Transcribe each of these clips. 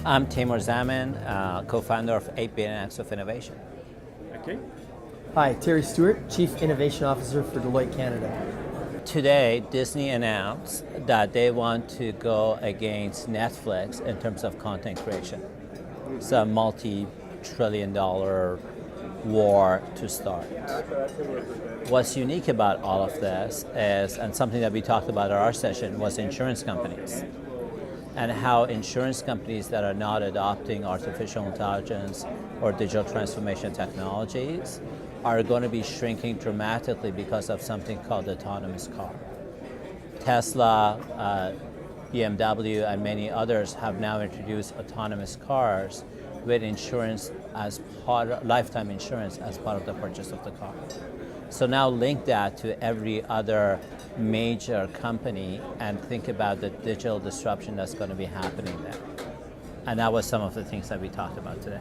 I'm Taimour Zaman, co-founder of 8 billion Acts of Innovation. Okay. Hi, Terry Stuart, Chief Innovation Officer for Deloitte Canada. Today, Disney announced that they want to go against Netflix in terms of content creation. It's a multi-trillion-dollar war to start. What's unique about all of this is, and something that we talked about at our session, was insurance companies. And how insurance companies that are not adopting artificial intelligence or digital transformation technologies are going to be shrinking dramatically because of something called autonomous car. Tesla, BMW, and many others have now introduced autonomous cars with insurance as lifetime insurance as part of the purchase of the car. So now link that to every other major company and think about the digital disruption that's going to be happening there. And that was some of the things that we talked about today.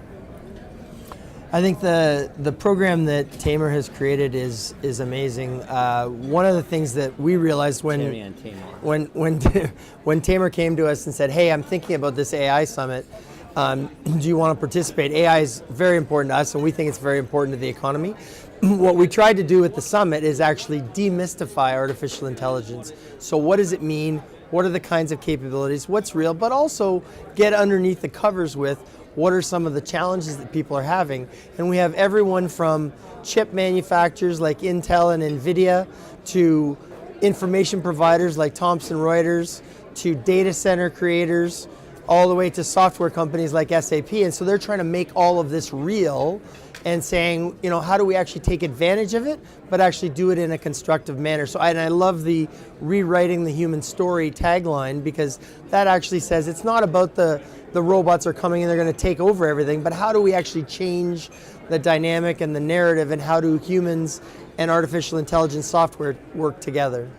I think the program that Taimour has created is amazing. One of the things that we realized when Taimour came to us and said, "Hey, I'm thinking about this AI summit. Do you want to participate?" AI is very important to us, and we think it's very important to the economy. What we tried to do at the summit is actually demystify artificial intelligence. So what does it mean? What are the kinds of capabilities? What's real? But also get underneath the covers with what are some of the challenges that people are having. And we have everyone from chip manufacturers like Intel and NVIDIA to information providers like Thomson Reuters to data center creators all the way to software companies like SAP. And so they're trying to make all of this real and saying, you know, how do we actually take advantage of it, but actually do it in a constructive manner. So I love the rewriting the human story tagline, because that actually says it's not about the robots are coming and they're going to take over everything, but how do we actually change the dynamic and the narrative, and how do humans and artificial intelligence software work together?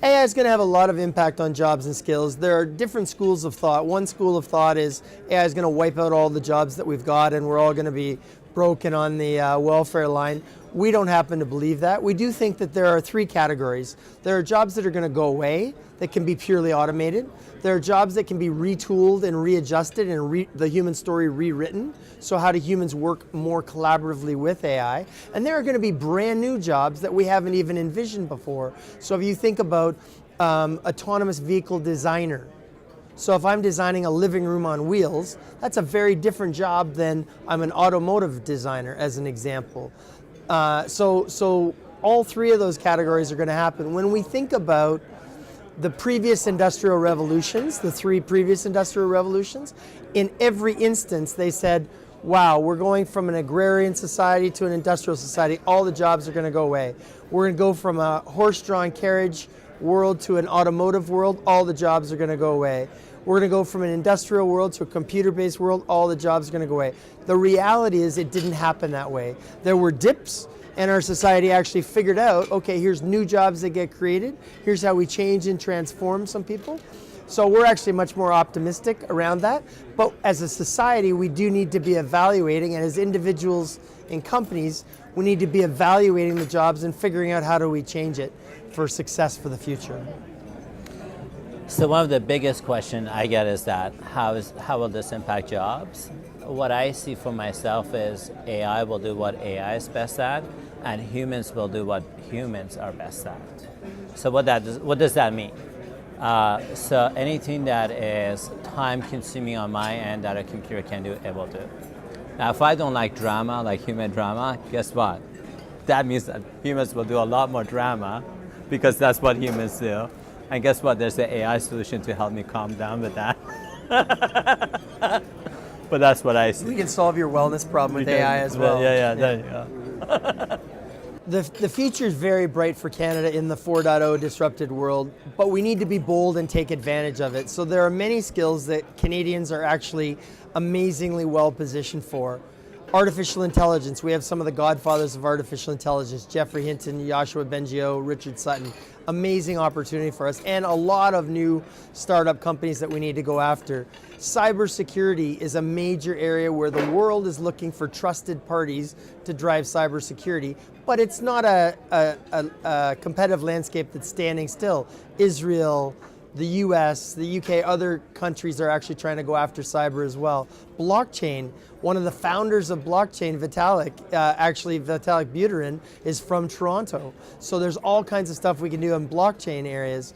AI is going to have a lot of impact on jobs and skills. There are different schools of thought. One school of thought is AI is going to wipe out all the jobs that we've got and we're all going to be broken on the welfare line. We don't happen to believe that. We do think that there are three categories. There are jobs that are going to go away that can be purely automated. There are jobs that can be retooled and readjusted and the human story rewritten. So how do humans work more collaboratively with AI? And there are going to be brand new jobs that we haven't even envisioned before. So if you think about autonomous vehicle designer, so if I'm designing a living room on wheels, that's a very different job than I'm an automotive designer, as an example. So all three of those categories are going to happen. When we think about the previous industrial revolutions, the three previous industrial revolutions, in every instance they said, wow, we're going from an agrarian society to an industrial society, all the jobs are going to go away. We're going to go from a horse-drawn carriage world to an automotive world, all the jobs are going to go away. We're going to go from an industrial world to a computer-based world, all the jobs are going to go away. The reality is it didn't happen that way. There were dips, and our society actually figured out, okay, here's new jobs that get created, here's how we change and transform some people. So we're actually much more optimistic around that. But as a society, we do need to be evaluating, and as individuals and companies, we need to be evaluating the jobs and figuring out how do we change it for success for the future. So one of the biggest questions I get is that how will this impact jobs? What I see for myself is AI will do what AI is best at, and humans will do what humans are best at. So what does that mean? So anything that is time consuming on my end that a computer can do, it will do. Now if I don't like drama, like human drama, guess what? That means that humans will do a lot more drama, because that's what humans do. And guess what? There's an AI solution to help me calm down with that. But that's what I see. We can solve your wellness problem with AI as well. Yeah, there you go. The future is very bright for Canada in the 4.0 disrupted world, but we need to be bold and take advantage of it. So there are many skills that Canadians are actually amazingly well positioned for. Artificial intelligence, we have some of the godfathers of artificial intelligence, Geoffrey Hinton, Joshua Bengio, Richard Sutton. Amazing opportunity for us, and a lot of new startup companies that we need to go after. Cybersecurity is a major area where the world is looking for trusted parties to drive cybersecurity, but it's not a competitive landscape that's standing still. Israel, the US, the UK, other countries are actually trying to go after cyber as well. Blockchain, one of the founders of blockchain, Vitalik Buterin, is from Toronto. So there's all kinds of stuff we can do in blockchain areas.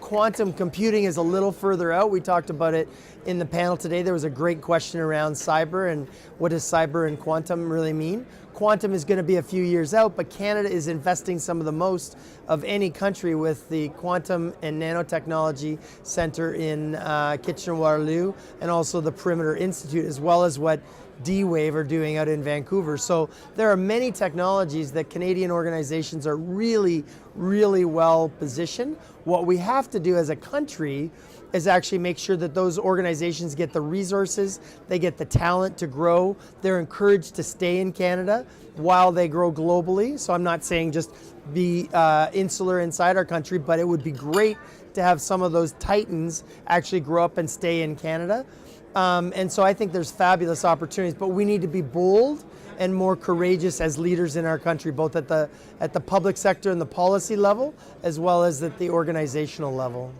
Quantum computing is a little further out. We talked about it in the panel today. There was a great question around cyber and what does cyber and quantum really mean. Quantum is going to be a few years out, but Canada is investing some of the most of any country with the Quantum and Nanotechnology Center in Kitchener-Waterloo, and also the Perimeter Institute, as well as what D-Wave are doing out in Vancouver. So there are many technologies that Canadian organizations are really, really well positioned. What we have to do as a country is actually make sure that those organizations get the resources, they get the talent to grow, they're encouraged to stay in Canada while they grow globally. So I'm not saying just be insular inside our country, but it would be great to have some of those titans actually grow up and stay in Canada. And so I think there's fabulous opportunities, but we need to be bold and more courageous as leaders in our country, both at the public sector and the policy level, as well as at the organizational level.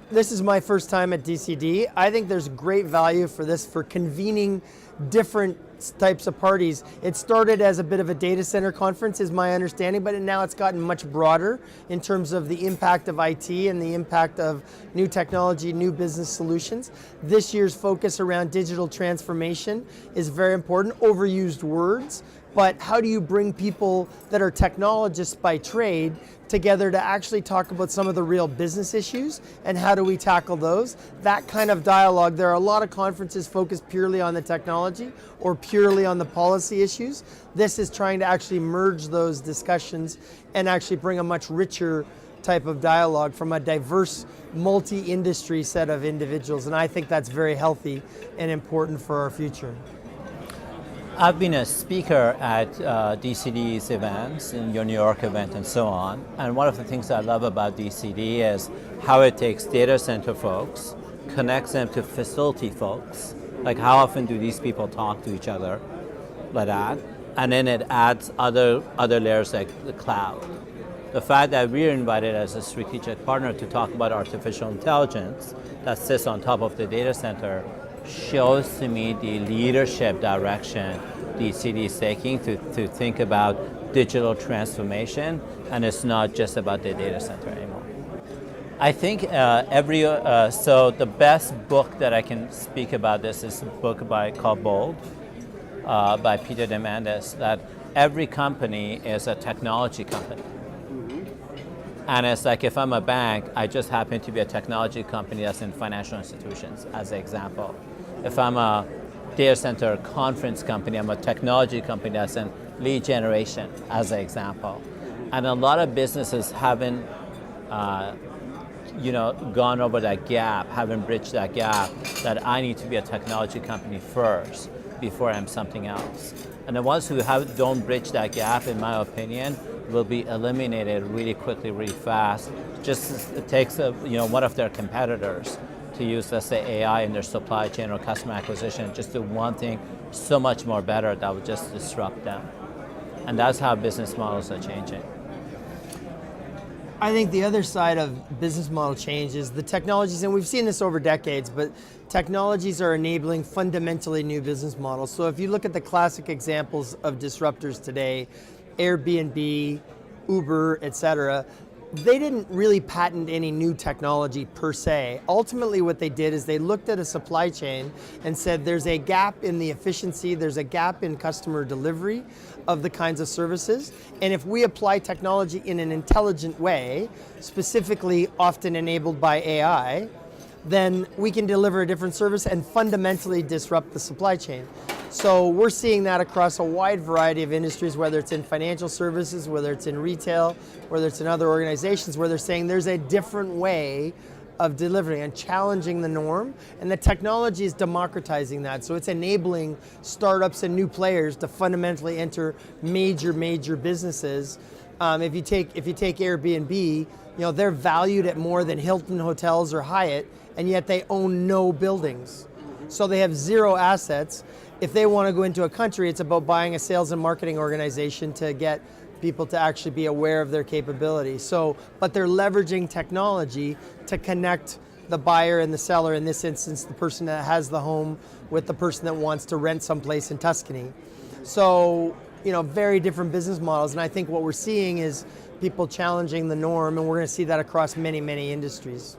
This is my first time at DCD. I think there's great value for this, for convening different types of parties. It started as a bit of a data center conference, is my understanding, but now it's gotten much broader in terms of the impact of IT and the impact of new technology, new business solutions. This year's focus around digital transformation is very important, overused words, but how do you bring people that are technologists by trade together to actually talk about some of the real business issues and how do we tackle those? That kind of dialogue. There are a lot of conferences focused purely on the technology or purely on the policy issues. This is trying to actually merge those discussions and actually bring a much richer type of dialogue from a diverse multi-industry set of individuals, and I think that's very healthy and important for our future. I've been a speaker at DCD's events, in your New York event and so on, and one of the things I love about DCD is how it takes data center folks, connects them to facility folks, like how often do these people talk to each other, like that, and then it adds other layers like the cloud. The fact that we're invited as a strategic partner to talk about artificial intelligence that sits on top of the data center shows to me the leadership direction DCD is taking to think about digital transformation, and it's not just about the data center anymore. I think so the best book that I can speak about this is a book called Bold by Peter Diamandis, that every company is a technology company. And it's like, if I'm a bank, I just happen to be a technology company that's in financial institutions, as an example. If I'm a data center conference company, I'm a technology company that's in lead generation, as an example. And a lot of businesses haven't gone over that gap, haven't bridged that gap, that I need to be a technology company first before I'm something else. And the ones who don't bridge that gap, in my opinion, will be eliminated really quickly, really fast. Just it takes one of their competitors to use, let's say, AI in their supply chain or customer acquisition, just do one thing so much more better that would just disrupt them. And that's how business models are changing. I think the other side of business model change is the technologies, and we've seen this over decades, but technologies are enabling fundamentally new business models. So if you look at the classic examples of disruptors today, Airbnb, Uber, etc., they didn't really patent any new technology per se. Ultimately what they did is they looked at a supply chain and said there's a gap in the efficiency, there's a gap in customer delivery of the kinds of services, and if we apply technology in an intelligent way, specifically often enabled by AI, then we can deliver a different service and fundamentally disrupt the supply chain. So we're seeing that across a wide variety of industries, whether it's in financial services, whether it's in retail, whether it's in other organizations, where they're saying there's a different way of delivering and challenging the norm, and the technology is democratizing that. So it's enabling startups and new players to fundamentally enter major businesses. If you take Airbnb, they're valued at more than Hilton Hotels or Hyatt, and yet they own no buildings. So they have zero assets. If they want to go into a country, it's about buying a sales and marketing organization to get people to actually be aware of their capabilities. So, but they're leveraging technology to connect the buyer and the seller, in this instance, the person that has the home with the person that wants to rent someplace in Tuscany. So, very different business models. And I think what we're seeing is people challenging the norm, and we're going to see that across many, many industries.